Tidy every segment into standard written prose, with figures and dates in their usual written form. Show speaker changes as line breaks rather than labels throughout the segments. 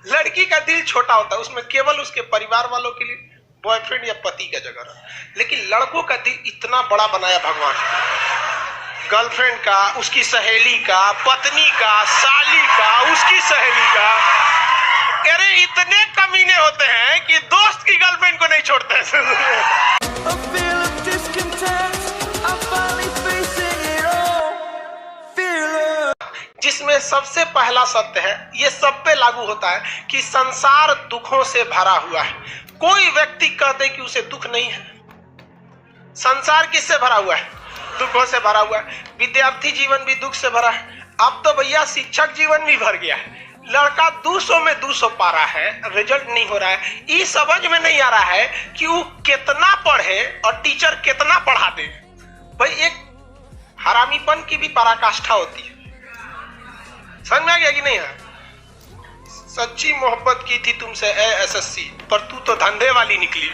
लड़की का दिल छोटा होता है, उसमें केवल उसके परिवार वालों के लिए बॉयफ्रेंड या पति का जगह रहा। लेकिन लड़कों का दिल इतना बड़ा बनाया भगवान, गर्लफ्रेंड का, उसकी सहेली का, पत्नी का, साली का, उसकी सहेली का। अरे इतने कमीने होते हैं कि दोस्त की गर्लफ्रेंड को नहीं छोड़ते हैं। जिसमें सबसे पहला सत्य है, ये सब पे लागू होता है कि संसार दुखों से भरा हुआ है। कोई व्यक्ति कह दे कि उसे दुख नहीं है। संसार किससे भरा हुआ है? दुखों से भरा हुआ है। विद्यार्थी जीवन भी दुख से भरा है। अब तो भैया शिक्षक जीवन भी भर गया है। लड़का 200 में 200 पा रहा है, रिजल्ट नहीं हो रहा है। ये समझ में नहीं आ रहा है कि वो कितना पढ़े और टीचर कितना पढ़ा दे। भाई एक हरामीपन की भी पराकाष्ठा होती है। समझ में आ गया कि नहीं है? सच्ची मोहब्बत की थी तुमसे ए एसएससी, पर तू तो धंधे वाली निकली।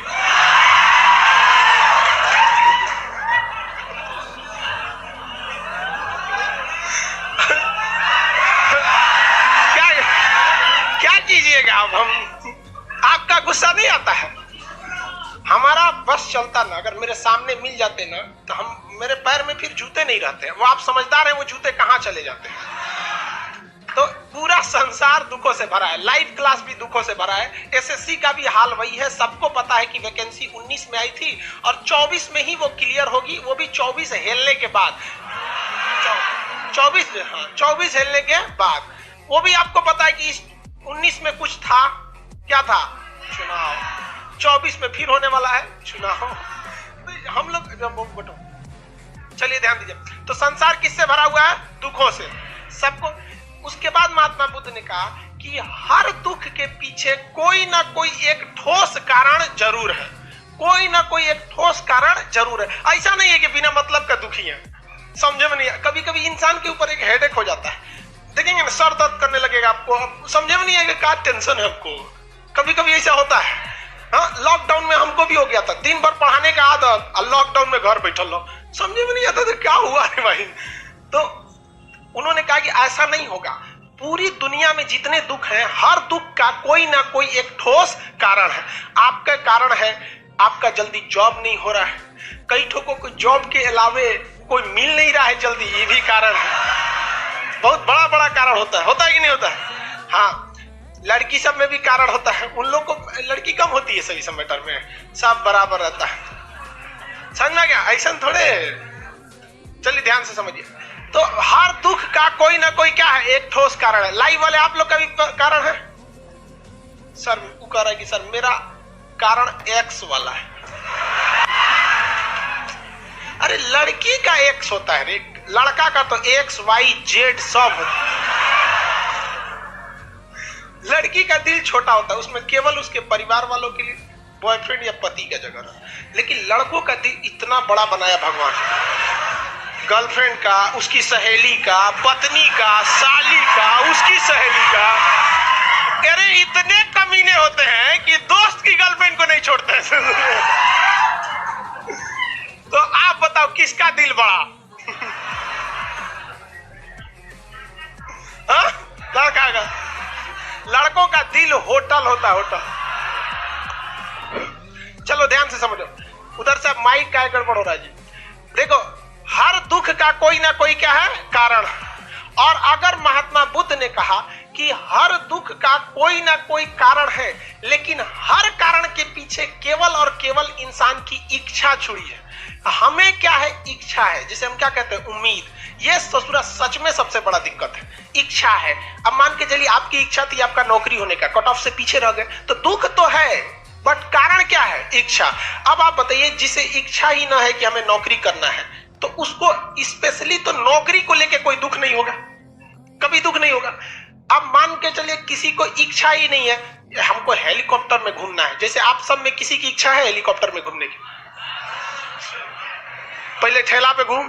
क्या कीजिएगा अब हम? आपका गुस्सा नहीं आता है? हमारा बस चलता ना, अगर मेरे सामने मिल जाते ना तो हम, मेरे पैर में फिर जूते नहीं रहते। वो आप समझदार हैं, वो जूते कहाँ चले जाते हैं। तो पूरा संसार दुखों से भरा है। लाइव क्लास भी दुखों से भरा है। एसएससी का भी हाल वही है। सबको पता है कि वैकेंसी 19 में आई थी और 24 में ही वो क्लियर होगी, वो भी 24 हेलने के बाद। 24 हेलने के बाद। वो भी आपको पता है कि 19 में कुछ था, क्या था? चुनाव। 24 में फिर होने वाला है चुनाव। तो हम लोग चलिए ध्यान दीजिए। तो संसार किससे भरा हुआ है? दुखों से। सबको। उसके बाद महात्मा बुद्ध ने कहा कि हर दुख के पीछे कोई ना कोई एक ठोस कारण जरूर है। कोई ना कोई एक ठोस कारण जरूर है। ऐसा नहीं है कि बिना मतलब का दुखी है। समझे में नहीं? कभी कभी इंसान के ऊपर एक हेडेक हो जाता है, देखेंगे ना, सर दर्द करने लगेगा आपको, समझे में नहीं आएगा क्या टेंशन है आपको। कभी कभी ऐसा होता है। हाँ, लॉकडाउन में हमको भी हो गया था। दिन भर पढ़ाने का आदत और लॉकडाउन में घर बैठल लो, समझे में नहीं आता था क्या हुआ है भाई। तो उन्होंने कहा कि ऐसा नहीं होगा। पूरी दुनिया में जितने दुख हैं, हर दुख का कोई ना कोई एक ठोस कारण है। आपका कारण है आपका जल्दी जॉब नहीं हो रहा है। कई ठोकों को जॉब के अलावे कोई मिल नहीं रहा है जल्दी, ये भी कारण है। बहुत बड़ा बड़ा कारण होता है कि नहीं होता है? हाँ, लड़की सब में भी कारण होता है। उन लोग को लड़की कम होती है सभी मैटर में, सब बराबर रहता है। समझ में क्या? ऐसा थोड़े। चलिए ध्यान से समझिए। तो हर दुख का कोई ना कोई क्या है? एक ठोस कारण है। लाइव वाले आप लोग का भी कारण है। सर वो कह रहा है कि सर मेरा कारण एक्स वाला है। अरे लड़की का एक्स होता है रे, लड़का का तो एक्स वाई जेड सब होता है। लड़की का दिल छोटा होता है, उसमें केवल उसके परिवार वालों के लिए बॉयफ्रेंड या पति का जगह रहा। लेकिन लड़कों का दिल इतना बड़ा बनाया भगवान, गर्लफ्रेंड का, उसकी सहेली का, पत्नी का, साली का, उसकी सहेली का। अरे इतने कमीने होते हैं कि दोस्त की गर्लफ्रेंड को नहीं छोड़ते हैं। तो आप बताओ किसका दिल बड़ा? लड़का का। लड़कों का दिल होटल होता है, होटल। चलो ध्यान से समझो। उधर से माइक का गड़बड़ हो रहा है जी। देखो, हर दुख का कोई ना कोई क्या है? कारण। और अगर महात्मा बुद्ध ने कहा कि हर दुख का कोई ना कोई कारण है, लेकिन हर कारण के पीछे केवल और केवल इंसान की इच्छा छुड़ी है। हमें क्या है? इच्छा है, जिसे हम क्या कहते हैं? उम्मीद। ये ससुरा सच में सबसे बड़ा दिक्कत है, इच्छा है। अब मान के चलिए आपकी इच्छा थी आपका नौकरी होने का, कट ऑफ से पीछे रह गए, तो दुख तो है, बट कारण क्या है? इच्छा। अब आप बताइए, जिसे इच्छा ही ना है कि हमें नौकरी करना है, तो उसको स्पेशली तो नौकरी को लेके कोई दुख नहीं होगा, कभी दुख नहीं होगा। अब मान के चलिए किसी को इच्छा ही नहीं है, हमको हेलीकॉप्टर में घूमना है। जैसे आप सब में किसी की इच्छा है हेलीकॉप्टर में घूमने की? पहले ठेला पे घूम,